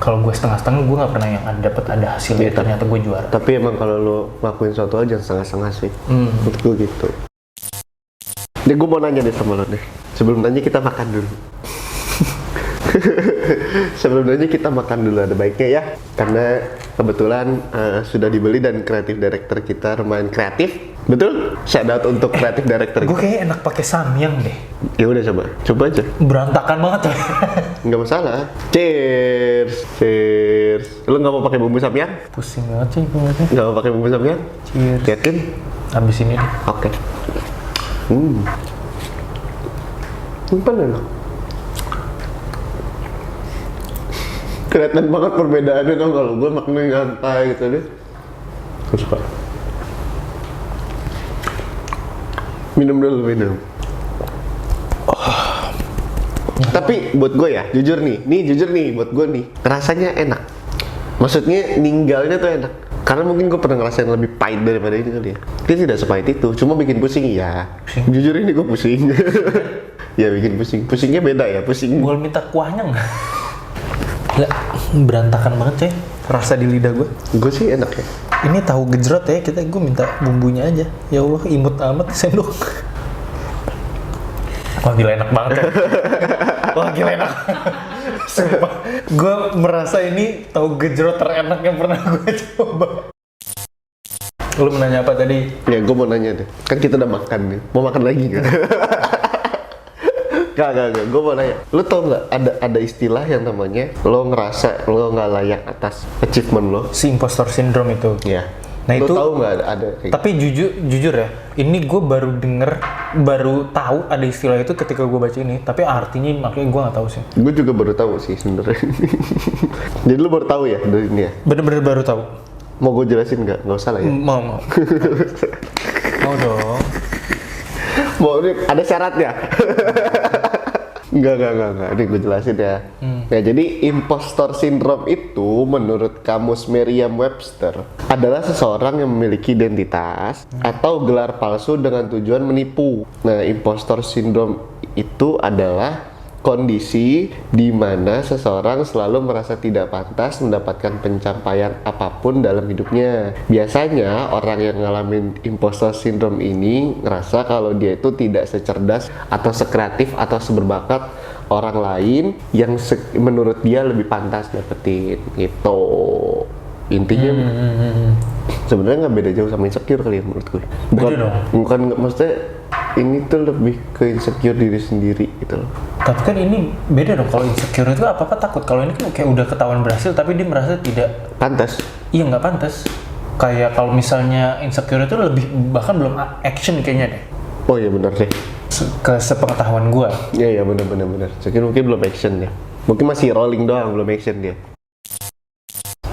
Kalau gue setengah-setengah, gue nggak pernah yang ada hasilnya ternyata gue juara. Tapi emang kalau lo ngelakuin suatu aja setengah-setengah sih. Menurut gue gitu. Nih gue mau nanya deh sama lo nih. Sebelum nanya kita makan dulu. Sebelum nanya kita makan dulu, ada baiknya ya. Karena kebetulan sudah dibeli dan kreatif director kita lumayan kreatif. Betul? Shout out untuk kreatif director. Gue kayak enak pakai samyang deh. Ya udah coba aja. Berantakan banget coy. Nggak masalah. Cheers. Lu nggak mau pakai bumbu samyang? Pusing banget sih gue. Nggak mau pakai bumbu samyang? Cheers. Yakin? Habis ini deh. Oke. Simpan enak. Kelihatan banget perbedaannya dong kalau gue makan nyantai gitu deh. Gue suka. Minum dulu. Tapi buat gue ya, jujur nih buat gue nih, rasanya enak. Maksudnya ninggalnya tuh enak. Karena mungkin gue pernah ngerasain lebih pahit daripada ini kali ya. Dia tidak sepahit itu, cuma bikin pusing ya. Jujur ini gue pusing. Ya bikin pusing. Pusingnya beda ya, pusing. Gue minta kuahnya nggak? Gila, berantakan banget coy. Rasa di lidah gue. Gue sih enak ya. Ini tahu gejrot ya, gue minta bumbunya aja. Ya Allah, imut amat sendok. Wah gila enak banget ya. Wah gila enak. Sumpah, gue merasa ini tahu gejrot terenak yang pernah gue coba. Lu mau nanya apa tadi? Ya gue mau nanya deh, kan kita udah makan nih, mau makan lagi nggak? Gak, gue mau nanya, lu tau nggak ada istilah yang namanya lo ngerasa lo nggak layak atas achievement lo? Si impostor syndrome itu. Ya. Nah lo itu tahu nggak ada kayak tapi jujur ya, ini gue baru tahu ada istilah itu ketika gue baca ini, tapi artinya makanya gue nggak tahu sih. Gue juga baru tahu sih sebenarnya. Jadi lu baru tahu ya dari ini ya? Bener-bener baru tahu. Mau gue jelasin nggak? Nggak usah lah ya. Mau. Mau dong. Mau ini ada syaratnya. Enggak. Ini gue jelasin ya. Ya, jadi impostor syndrome itu menurut kamus Merriam-Webster adalah seseorang yang memiliki identitas atau gelar palsu dengan tujuan menipu. Nah, impostor syndrome itu adalah kondisi di mana seseorang selalu merasa tidak pantas mendapatkan pencapaian apapun dalam hidupnya. Biasanya orang yang ngalamin impostor syndrome ini ngerasa kalau dia itu tidak secerdas atau sekreatif atau seberbakat orang lain yang menurut dia lebih pantas dapetin gitu. Intinya sebenarnya nggak beda jauh sama insecure kali ya menurut gue. Bukan maksudnya ini tuh lebih ke insecure diri sendiri gitu loh. Tapi kan ini beda dong, kalau insecure itu apa-apa takut. Kalau ini kan kayak udah ketahuan berhasil tapi dia merasa tidak pantas. Iya nggak pantas. Kayak kalau misalnya insecure itu lebih bahkan belum action kayaknya deh. Oh iya benar deh. Ke sepengetahuan gua. Iya benar. Mungkin belum action ya. Mungkin masih rolling doang, belum action dia.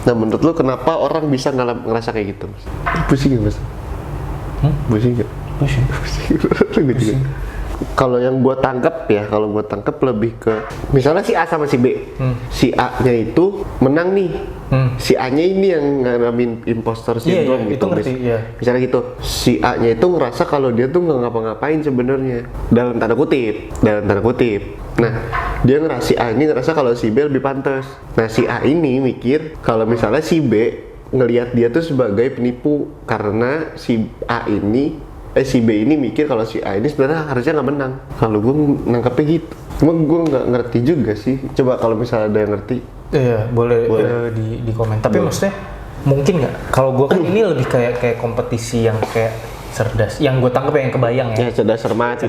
Nah menurut lu kenapa orang bisa ngerasa kayak gitu? Pusing gak mas? Pusing gak? Pusing. Kalau yang gue tangkap lebih ke misalnya si A sama si B. Si A-nya itu menang nih. Si A-nya ini yang ngalamin impostor syndrome gitu. Misalnya gitu. Si A-nya itu ngerasa kalau dia tuh nggak ngapa-ngapain sebenarnya. Dalam tanda kutip. Nah, dia si A ini ngerasa kalau si B lebih pantas. Nah, si A ini mikir kalau misalnya si B ngelihat dia tuh sebagai penipu karena si B ini mikir kalau si A ini sebenarnya harusnya nggak menang. Kalau gue nangkapnya gitu. Cuma gue nggak ngerti juga sih. Coba kalau misalnya ada yang ngerti. Iya, boleh. Di komen. Tapi maksudnya mungkin nggak? Kalau gue kan ini lebih kayak kompetisi yang kayak cerdas. Yang gue tangkap yang kebayang ya. Cerdas cermat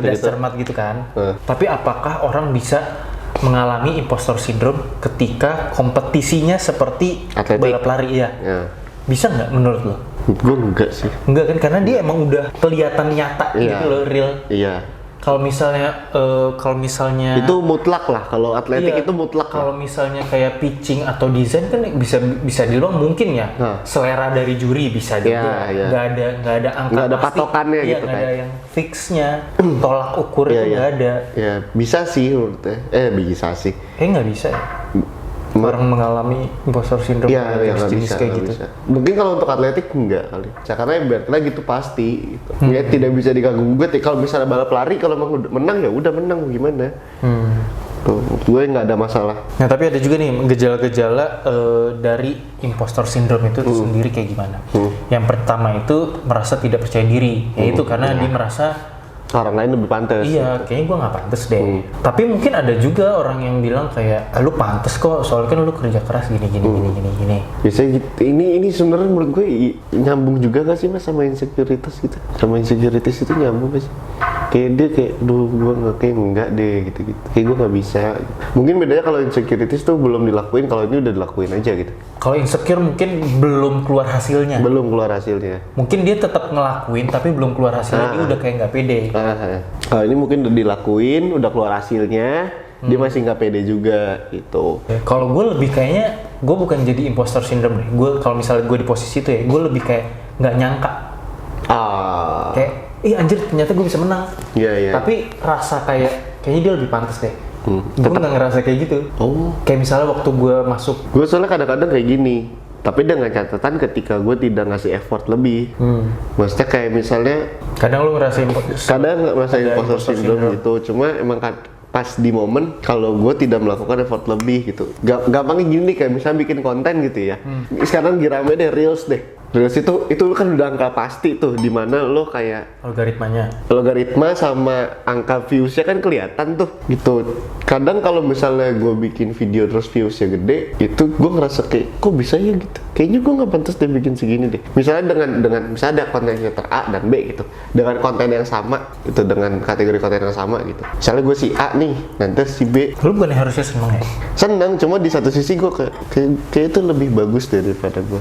gitu kan. Tapi apakah orang bisa mengalami impostor syndrome ketika kompetisinya seperti atletik, balap lari ya? Bisa nggak menurut lo? Gue enggak sih. Enggak kan, karena dia emang udah kelihatan nyata gitu loh, real. Iya. Kalau misalnya itu mutlak lah. Kalau atletik itu mutlak. Kalau misalnya kayak pitching atau desain kan bisa dibilang mungkin ya. Selera dari juri bisa juga. Nggak ada angka nggak ada pasti. patokannya gitu nggak ada yang fixnya. Tolak ukur itu nggak ada. Ya bisa sih menurutnya. Bisa sih. Nggak bisa ya. Orang mengalami impostor syndrome jenis kayak gitu. Bisa. Mungkin kalau untuk atletik enggak kali. Karena ibaratnya gitu pasti gitu. Ya tidak bisa diganggu gugat ya. Kalau misalnya balap lari kalau menang ya udah menang gimana. Tuh, gue nggak ada masalah. Nah tapi ada juga nih gejala-gejala dari impostor syndrome itu sendiri kayak gimana. Yang pertama itu merasa tidak percaya diri, yaitu karena dia merasa Orang lain lebih pantas. iya kayaknya gue nggak pantas deh. Tapi mungkin ada juga orang yang bilang kayak lu pantas kok, soalnya kan lu kerja keras gini. Biasanya gitu. Ini sebenarnya menurut gue nyambung juga gak sih mas sama insecurities gitu? Sama insecurities itu nyambung gak sih? Kayak dia kayak, duh gue kayak enggak deh gitu-gitu. Kayak gue nggak bisa. Mungkin bedanya kalau insecurities tuh belum dilakuin, kalau ini udah dilakuin aja gitu. Kalau insecure mungkin belum keluar hasilnya. Belum keluar hasilnya. Mungkin dia tetap ngelakuin tapi belum keluar hasilnya, dia udah kayak nggak pede. Kalau ini mungkin udah dilakuin, udah keluar hasilnya, dia masih nggak pede juga gitu. Kalau gue lebih kayaknya, gue bukan jadi impostor syndrome deh. Gue kalau misalnya gue di posisi itu ya, gue lebih kayak nggak nyangka. Kayak, anjir ternyata gue bisa menang. Iya. Tapi rasa kayaknya dia lebih pantas deh. Gue nggak ngerasa kayak gitu. Kayak misalnya waktu gue masuk. Gue soalnya kadang-kadang kayak gini. Tapi dengan catatan ketika gue tidak ngasih effort lebih. Maksudnya kayak misalnya Kadang lu ngerasain kadang nggak merasain imposter syndrome gitu, cuma emang pas di momen kalau gue tidak melakukan effort lebih gitu. Gampangnya gini kayak misalnya bikin konten gitu ya. Sekarang rame deh reels deh. Reels itu kan udah angka pasti tuh, dimana lo kayak logaritma sama angka viewsnya kan kelihatan tuh gitu. Kadang kalau misalnya gue bikin video terus viewsnya gede, itu gue ngerasa kayak kok bisa ya gitu. Kayaknya gue nggak pantas deh bikin segini deh. Misalnya dengan misalnya ada konten creator A dan B gitu, dengan konten yang sama itu, dengan kategori konten yang sama gitu. Misalnya gue si A nih, nanti si B. Lu bukan harusnya seneng ya? Seneng, cuma di satu sisi gue kayak itu lebih bagus daripada gue.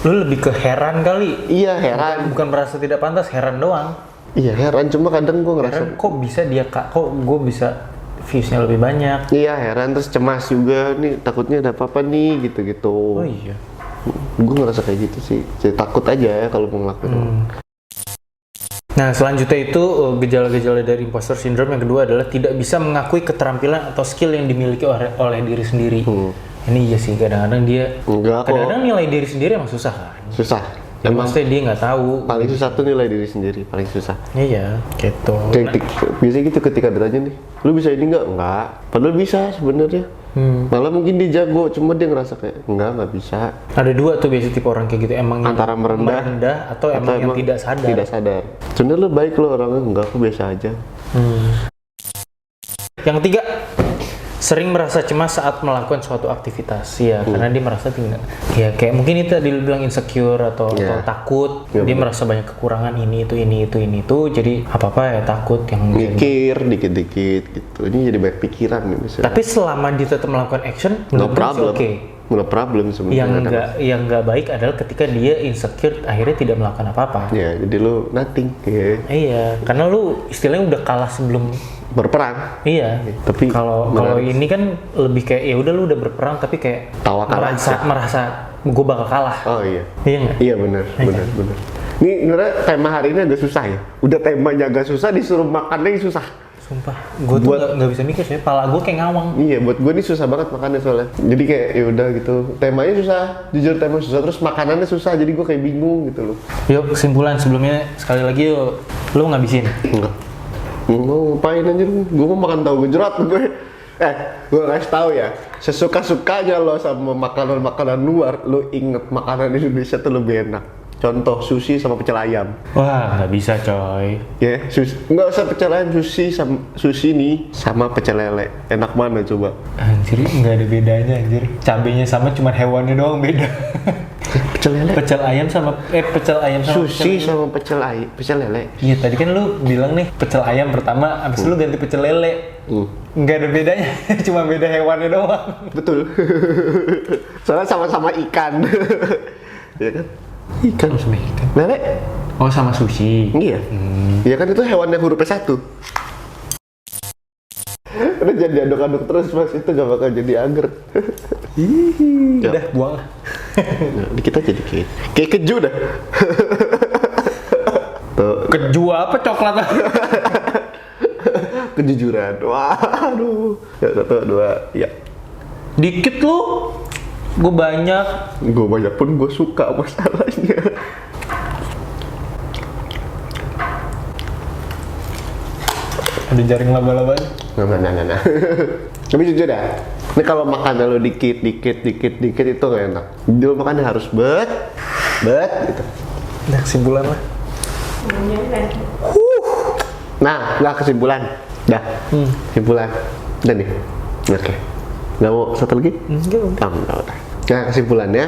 Lu lebih ke heran kali. Iya heran. Bukan merasa tidak pantas, heran doang. Iya heran, cuma kadang gue ngerasa Heran, kok bisa kok gue bisa viewsnya lebih banyak. Iya heran, terus cemas juga nih, takutnya ada apa-apa nih gitu-gitu. Oh iya. Gue ngerasa kayak gitu sih, jadi takut aja ya kalau mau ngelakuin. Nah selanjutnya itu gejala-gejala dari imposter syndrome yang kedua adalah tidak bisa mengakui keterampilan atau skill yang dimiliki oleh diri sendiri. Ini iya sih, kadang-kadang dia kadang-kadang nilai diri sendiri emang susah kan. Susah. Ya, maksudnya dia nggak tahu. Paling susah tuh nilai diri sendiri, paling susah. Iya, gitu. Biasanya gitu ketika ditanya nih, lu bisa ini nggak? Nggak. Padahal bisa sebenarnya. Malah mungkin dia jago, cuma dia ngerasa kayak nggak bisa. Ada dua tuh biasa tipe orang kayak gitu, emang antara merendah atau emang yang tidak sadar. Tidak sadar. Sebenarnya lu baik lo orangnya, enggak, aku biasa aja. Yang ketiga, sering merasa cemas saat melakukan suatu aktivitas. Ya, karena dia merasa tinggal. Ya, kayak mungkin itu tadi lu bilang insecure atau takut. Ya, dia merasa banyak kekurangan ini itu. Jadi apa-apa ya takut yang mikir dikit-dikit gitu. Ini jadi banyak pikiran nih misalnya. Tapi selama dia tetap melakukan action, menurut gue oke. No problem sebenarnya. Yang nggak baik adalah ketika dia insecure akhirnya tidak melakukan apa-apa. Ya, jadi lu nothing. Iya, karena lu istilahnya udah kalah sebelum berperang. Iya. Tapi kalau ini kan lebih kayak ya udah lu udah berperang tapi kayak merasa gue bakal kalah. Oh iya. Iya nggak? Iya benar. Ini sebenarnya tema hari ini agak susah ya. Udah temanya agak susah, disuruh makannya susah. Sumpah, gue tuh nggak bisa mikir sih, pala gue kayak ngawang. Iya, buat gue ini susah banget makannya soalnya. Jadi kayak ya udah gitu, temanya susah, jujur tema susah, terus makanannya susah, jadi gue kayak bingung gitu loh. Yuk kesimpulan sebelumnya sekali lagi yuk, lu ngabisin? Enggak. Mau ngapain anjir? Gue mau makan tahu gejrot gue. Gue kasih tahu ya, sesuka-sukanya lo sama makanan-makanan luar, lo inget makanan Indonesia tuh lebih enak. Contoh sushi sama pecel ayam. Wah, nggak bisa coy. Ya, nggak usah pecel ayam, sushi nih sama pecel lele. Enak mana coba? Anjir, nggak ada bedanya anjir. Cabenya sama, cuma hewannya doang beda. Pecel lele. Pecel ayam sama sushi sama pecel lele. Iya, tadi kan lu bilang nih pecel ayam pertama, abis lu ganti pecel lele. Nggak ada bedanya, cuma beda hewannya doang. Betul. Soalnya sama-sama ikan. Ya kan? Ikan sama ikan. Lele? Oh, sama sushi. Iya. Iya kan itu hewan yang hurufnya 1. Udah jadi aduk-aduk terus mas, itu gak bakal jadi agar. Udah buang. Kita jadi kayak keju dah. Tuh. Keju apa coklat? Kejujuran. Waduh. Ya 1, 2, ya. Dikit lu. Gue banyak pun gue suka masalahnya. Ada jaring laba-labanya. Nah. Tapi jujur dah, ini kalau makan lo dikit itu nggak enak. Dia makan harus bet gitu. Nah, kesimpulan lah. Nah, kesimpulan. Dah. Kesimpulan. Udah nih. Oke. Nggak mau satu lagi? Enggak. Udah. Nah, kesimpulannya,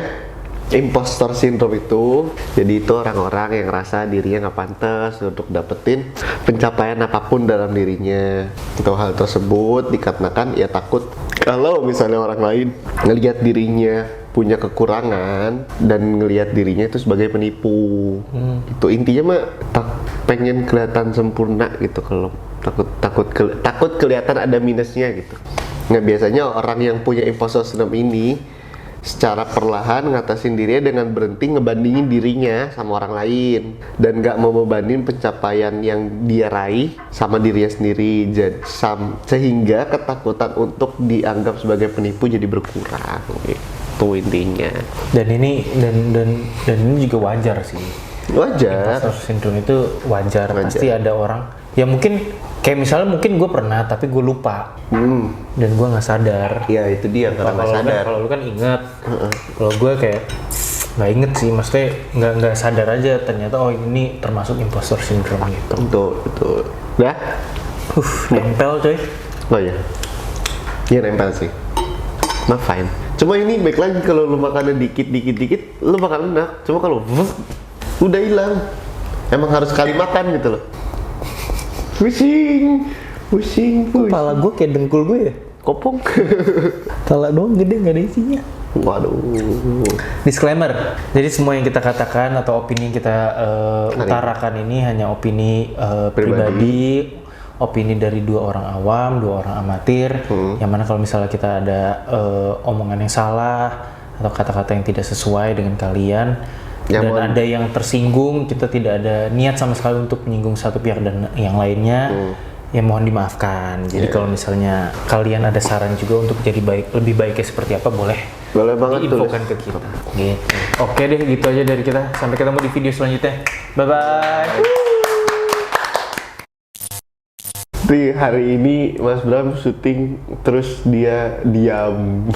impostor syndrome itu jadi itu orang-orang yang ngerasa dirinya nggak pantas untuk dapetin pencapaian apapun dalam dirinya. Atau hal tersebut dikarenakan ia takut kalau misalnya orang lain ngelihat dirinya punya kekurangan dan ngelihat dirinya itu sebagai penipu. Itu intinya mah pengen kelihatan sempurna gitu, kalau takut kelihatan ada minusnya gitu. Nah, biasanya orang yang punya impostor syndrome ini secara perlahan ngatasin dirinya dengan berhenti ngebandingin dirinya sama orang lain dan nggak mau membanding pencapaian yang dia raih sama dirinya sendiri, sehingga ketakutan untuk dianggap sebagai penipu jadi berkurang gitu intinya. Dan ini juga wajar sih. Wajar. Imposter syndrome itu wajar. Pasti ada orang ya, mungkin kayak misalnya mungkin gue pernah tapi gue lupa dan gue nggak sadar. Ya itu dia, karena nggak sadar. Kalau lu kan ingat, kalau gue kayak nggak inget sih, maksudnya nggak sadar aja ternyata oh ini termasuk imposter syndrome gitu. Betul. Dah? Nempel coy. Oh iya. Iya nempel sih. Mah fine. Cuma ini baik lagi kalau lu makannya dikit, lu bakal enak. Cuma kalau udah hilang. Emang harus sekali makan gitu loh. Pusing. Kepala gue kayak dengkul gue ya. Kopong. Kepala doang gede, nggak ada isinya. Waduh. Disclaimer, jadi semua yang kita katakan atau opini yang kita utarakan ini hanya opini pribadi, opini dari dua orang awam, dua orang amatir. Yang mana kalau misalnya kita ada omongan yang salah atau kata-kata yang tidak sesuai dengan kalian, dan ada yang tersinggung, kita tidak ada niat sama sekali untuk menyinggung satu pihak dan yang lainnya. Ya mohon dimaafkan. Jadi kalau misalnya kalian ada saran juga untuk jadi lebih baiknya seperti apa, boleh Banget diinfokan ke kita. Gitu. Oke deh, gitu aja dari kita. Sampai ketemu di video selanjutnya. Bye bye. Hari ini Mas Bram syuting terus dia diam.